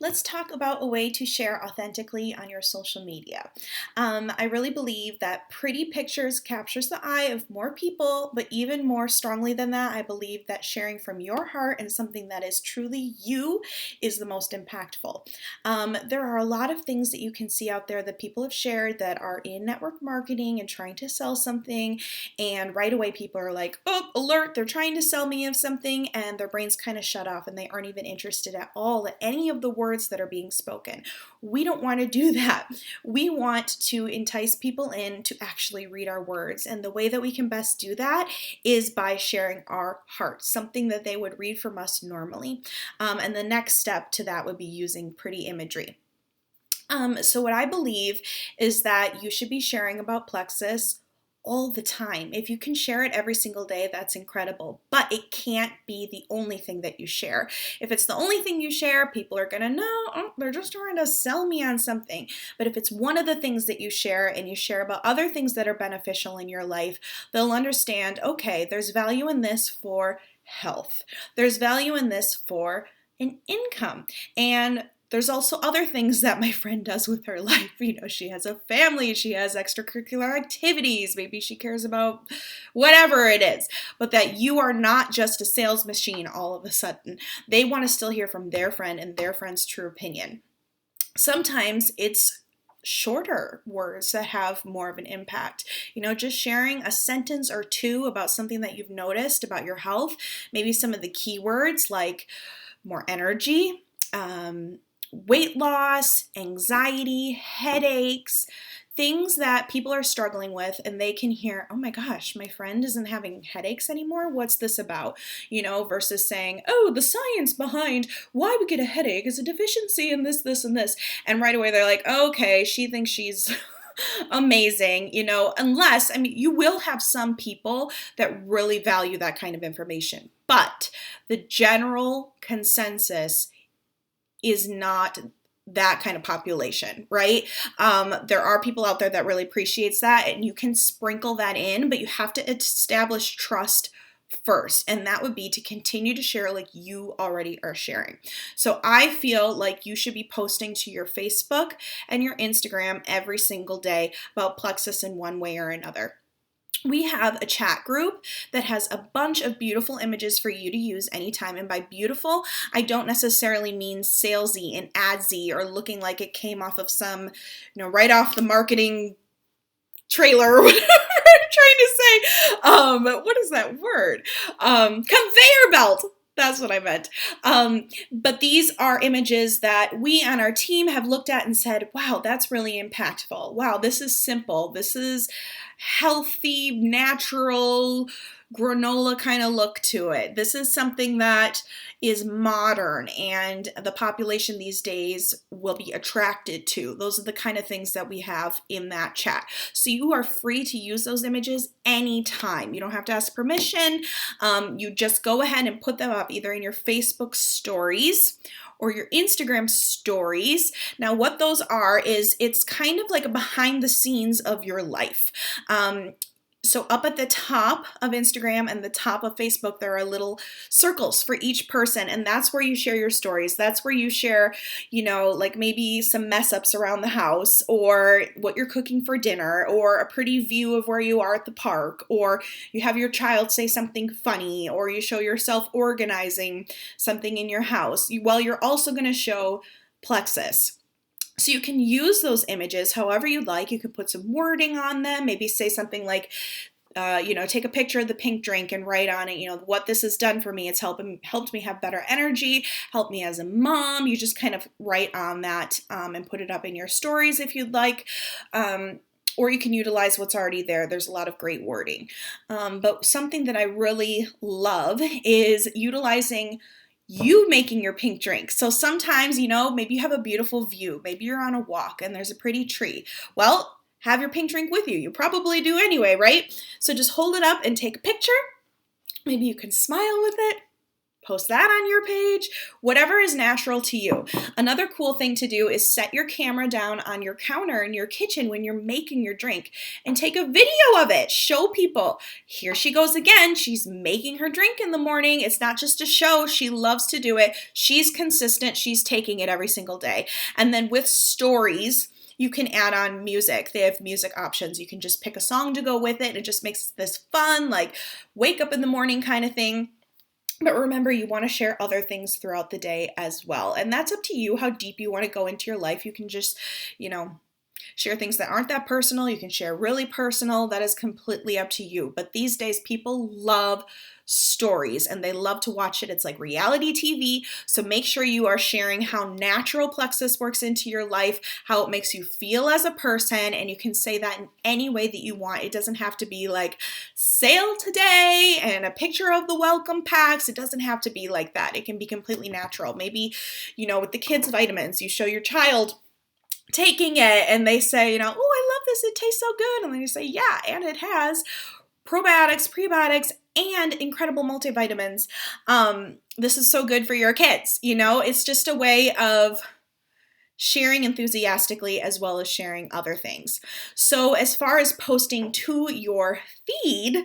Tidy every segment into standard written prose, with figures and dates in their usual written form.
Let's talk about a way to share authentically on your social media. I really believe that pretty pictures captures the eye of more people, but even more strongly than that, I believe that sharing from your heart and something that is truly you is the most impactful. There are a lot of things that you can see out there that people have shared that are in network marketing and trying to sell something, and right away people are like, oh, alert, they're trying to sell me of something, and their brains kind of shut off and they aren't even interested at all in any of the words that are being spoken. We don't want to do that. We want to entice people in to actually read our words, and the way that we can best do that is by sharing our heart, something that they would read from us normally. And the next step to that would be using pretty imagery. So what I believe is that you should be sharing about Plexus all the time. If you can share it every single day, that's incredible. But it can't be the only thing that you share. If it's the only thing you share, people are going to know, oh, they're just trying to sell me on something. But if it's one of the things that you share and you share about other things that are beneficial in your life, they'll understand, okay, there's value in this for health. There's value in this for an income. And there's also other things that my friend does with her life. She has a family, she has extracurricular activities, maybe she cares about whatever it is, but that you are not just a sales machine all of a sudden. They want to still hear from their friend and their friend's true opinion. Sometimes it's shorter words that have more of an impact. Just sharing a sentence or two about something that you've noticed about your health, maybe some of the keywords like more energy, weight loss, anxiety, headaches, things that people are struggling with, and they can hear, oh my gosh, my friend isn't having headaches anymore. What's this about? Versus saying, oh, the science behind why we get a headache is a deficiency in this, this, and this. And right away they're like, okay, she thinks she's amazing, unless, you will have some people that really value that kind of information. But the general consensus is not that kind of population, right? There are people out there that really appreciates that, and you can sprinkle that in, but you have to establish trust first, and that would be to continue to share like you already are sharing. So I feel like you should be posting to your Facebook and your Instagram every single day about Plexus in one way or another. We have a chat group that has a bunch of beautiful images for you to use anytime. And by beautiful, I don't necessarily mean salesy and adsy or looking like it came off of some, right off the marketing trailer or whatever I'm trying to say. What is that word? Conveyor belt. That's what I meant. But these are images that we on our team have looked at and said, wow, that's really impactful. Wow, this is simple. This is healthy, natural, granola kind of look to it. This is something that is modern and the population these days will be attracted to. Those are the kind of things that we have in that chat. So you are free to use those images anytime. You don't have to ask permission. You just go ahead and put them up either in your Facebook stories or your Instagram stories. Now, what those are is it's kind of like a behind the scenes of your life. So up at the top of Instagram and the top of Facebook, there are little circles for each person, and that's where you share your stories. That's where you share, like maybe some mess ups around the house, or what you're cooking for dinner, or a pretty view of where you are at the park, or you have your child say something funny, or you show yourself organizing something in your house. Well, you're also going to show Plexus. So you can use those images however you'd like. You could put some wording on them, maybe say something like, take a picture of the pink drink and write on it, what this has done for me. It's helped me have better energy, helped me as a mom. You just kind of write on that and put it up in your stories if you'd like. Or you can utilize what's already there. There's a lot of great wording. But something that I really love is utilizing you making your pink drink. So sometimes, maybe you have a beautiful view. Maybe you're on a walk and there's a pretty tree. Well, have your pink drink with you. You probably do anyway, right? So just hold it up and take a picture. Maybe you can smile with it, post that on your page, whatever is natural to you. Another cool thing to do is set your camera down on your counter in your kitchen when you're making your drink and take a video of it. Show people, here she goes again. She's making her drink in the morning. It's not just a show. She loves to do it. She's consistent. She's taking it every single day. And then with stories, you can add on music. They have music options. You can just pick a song to go with it. It just makes this fun, like wake up in the morning kind of thing. But remember, you want to share other things throughout the day as well. And that's up to you how deep you want to go into your life. You can just, share things that aren't that personal. You can share really personal. That is completely up to you. But these days, people love stories and they love to watch it. It's like reality TV. So make sure you are sharing how natural Plexus works into your life, how it makes you feel as a person, and you can say that in any way that you want. It doesn't have to be like sale today and a picture of the welcome packs. It doesn't have to be like that. It can be completely natural. Maybe, with the kids' vitamins, you show your child taking it and they say, oh, I love this. It tastes so good. And then you say, yeah, and it has probiotics, prebiotics, and incredible multivitamins. This is so good for your kids. It's just a way of sharing enthusiastically as well as sharing other things. So as far as posting to your feed,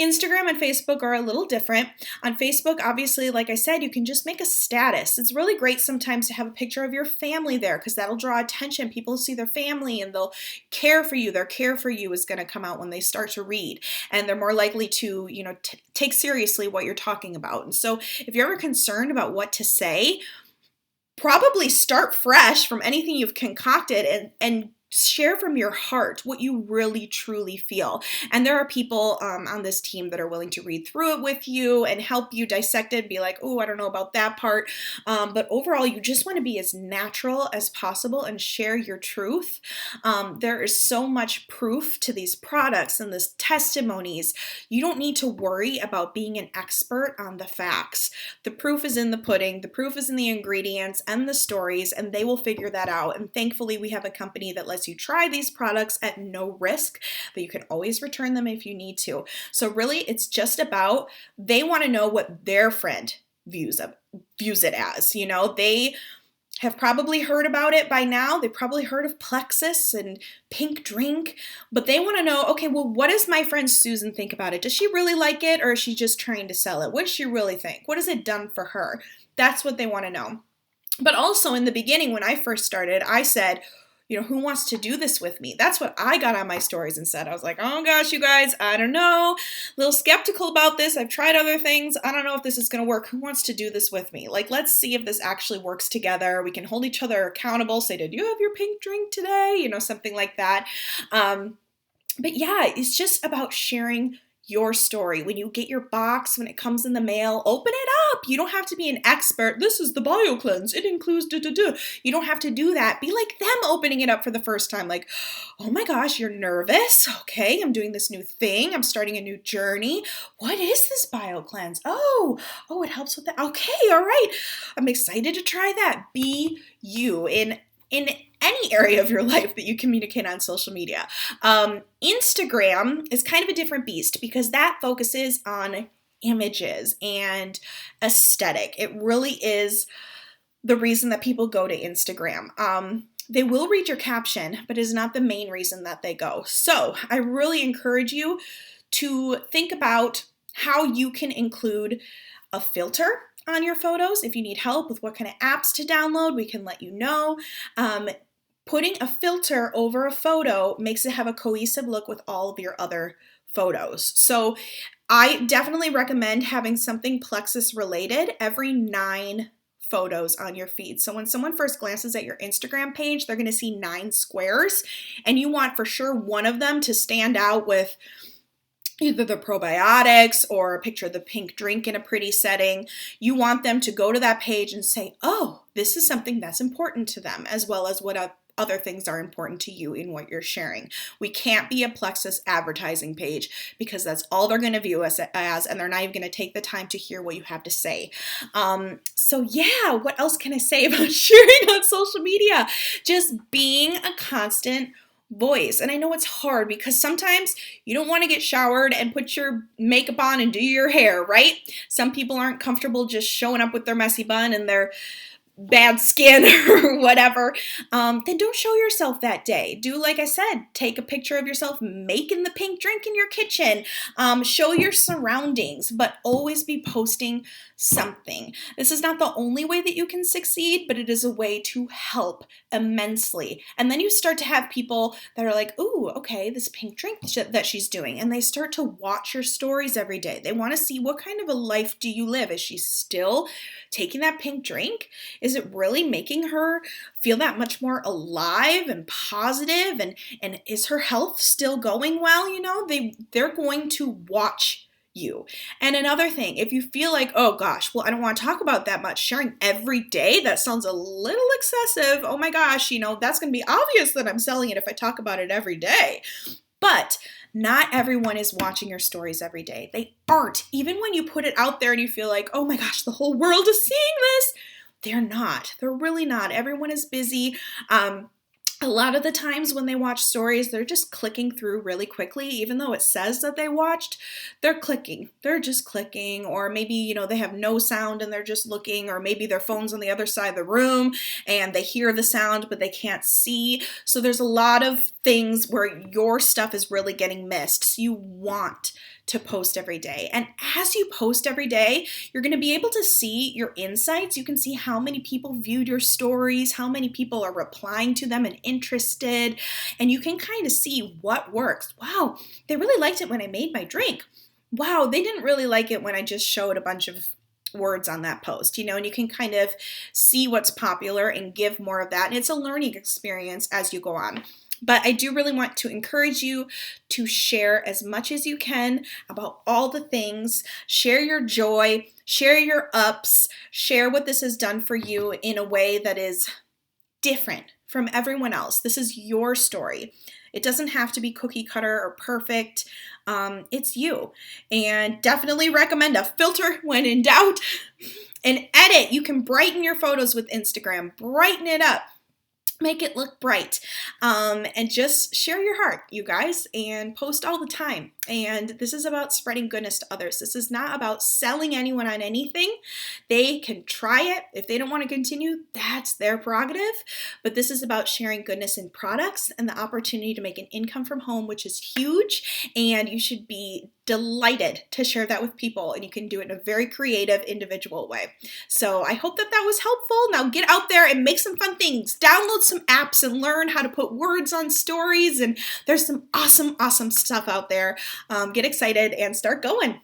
Instagram and Facebook are a little different. On Facebook, obviously, like I said, you can just make a status. It's really great sometimes to have a picture of your family there because that'll draw attention. People see their family and they'll care for you. Their care for you is going to come out when they start to read, and they're more likely to, take seriously what you're talking about. And so if you're ever concerned about what to say, probably start fresh from anything you've concocted and share from your heart what you really truly feel. And there are people on this team that are willing to read through it with you and help you dissect it, be like, oh, I don't know about that part. But overall, you just want to be as natural as possible and share your truth. There is so much proof to these products and this testimonies. You don't need to worry about being an expert on the facts. The proof is in the pudding. The proof is in the ingredients and the stories, and they will figure that out. And thankfully, we have a company that lets you try these products at no risk, but you can always return them if you need to. So really, it's just about, they want to know what their friend views it as. They have probably heard about it by now. They probably heard of Plexus and Pink Drink, but they want to know, okay, well, what does my friend Susan think about it? Does she really like it, or is she just trying to sell it? What does she really think? What has it done for her? That's what they want to know. But also in the beginning, when I first started, I said, who wants to do this with me? That's what I got on my stories and said. I was like, oh gosh, you guys, I don't know. A little skeptical about this. I've tried other things. I don't know if this is going to work. Who wants to do this with me? Like, let's see if this actually works together. We can hold each other accountable. Say, did you have your pink drink today? Something like that. But yeah, it's just about sharing your story. When you get your box, when it comes in the mail, open it up. You don't have to be an expert. This is the BioCleanse. It includes da-da-da. You don't have to do that. Be like them opening it up for the first time. Like, oh my gosh, you're nervous. Okay, I'm doing this new thing. I'm starting a new journey. What is this BioCleanse? Oh, it helps with that. Okay, all right. I'm excited to try that. Be you in any area of your life that you communicate on social media. Instagram is kind of a different beast because that focuses on images and aesthetic. It really is the reason that people go to Instagram. They will read your caption, but it is not the main reason that they go. So I really encourage you to think about how you can include a filter on your photos. If you need help with what kind of apps to download, we can let you know. Putting a filter over a photo makes it have a cohesive look with all of your other photos. So I definitely recommend having something Plexus related every 9 photos on your feed. So when someone first glances at your Instagram page, they're going to see 9 squares, and you want for sure one of them to stand out with either the probiotics or a picture of the pink drink in a pretty setting. You want them to go to that page and say, oh, this is something that's important to them, as well as what other things are important to you in what you're sharing. We can't be a Plexus advertising page because that's all they're going to view us as, and they're not even going to take the time to hear what you have to say. So yeah, what else can I say about sharing on social media? Just being a constant voice. And I know it's hard because sometimes you don't want to get showered and put your makeup on and do your hair, right? Some people aren't comfortable just showing up with their messy bun and their bad skin or whatever, then don't show yourself that day. Do like I said, take a picture of yourself making the pink drink in your kitchen. Show your surroundings, but always be posting something. This is not the only way that you can succeed, but it is a way to help immensely. And then you start to have people that are like, ooh, okay, this pink drink that she's doing. And they start to watch your stories every day. They want to see, what kind of a life do you live? Is she still taking that pink drink? Is it really making her feel that much more alive and positive? And is her health still going well? You know, they're going to watch you. And another thing, if you feel like, oh gosh, well, I don't want to talk about that much, sharing every day, that sounds a little excessive. Oh my gosh, you know, that's going to be obvious that I'm selling it if I talk about it every day. But not everyone is watching your stories every day. They aren't. Even when you put it out there and you feel like, oh my gosh, the whole world is seeing this, they're not. They're really not. Everyone is busy. A lot of the times when they watch stories, they're just clicking through really quickly. Even though it says that they watched, they're clicking. They're just clicking. Or maybe, you know, they have no sound and they're just looking. Or maybe their phone's on the other side of the room and they hear the sound, but they can't see. So there's a lot of things where your stuff is really getting missed. So you want to post every day. And as you post every day, you're going to be able to see your insights. You can see how many people viewed your stories, how many people are replying to them and interested, and you can kind of see what works. Wow, they really liked it when I made my drink. Wow, they didn't really like it when I just showed a bunch of words on that post, you know, and you can kind of see what's popular and give more of that. And it's a learning experience as you go on. But I do really want to encourage you to share as much as you can about all the things. Share your joy, share your ups, share what this has done for you in a way that is different from everyone else. This is your story. It doesn't have to be cookie cutter or perfect. It's you. And definitely recommend a filter when in doubt. And edit. You can brighten your photos with Instagram. Brighten it up. Make it look bright, and just share your heart, you guys, and post all the time. And this is about spreading goodness to others. This is not about selling anyone on anything. They can try it. If they don't want to continue, that's their prerogative. But this is about sharing goodness in products and the opportunity to make an income from home, which is huge. And you should be delighted to share that with people, and you can do it in a very creative, individual way. So I hope that that was helpful. Now get out there and make some fun things. Download some apps and learn how to put words on stories, and there's some awesome stuff out there. Get excited and start going.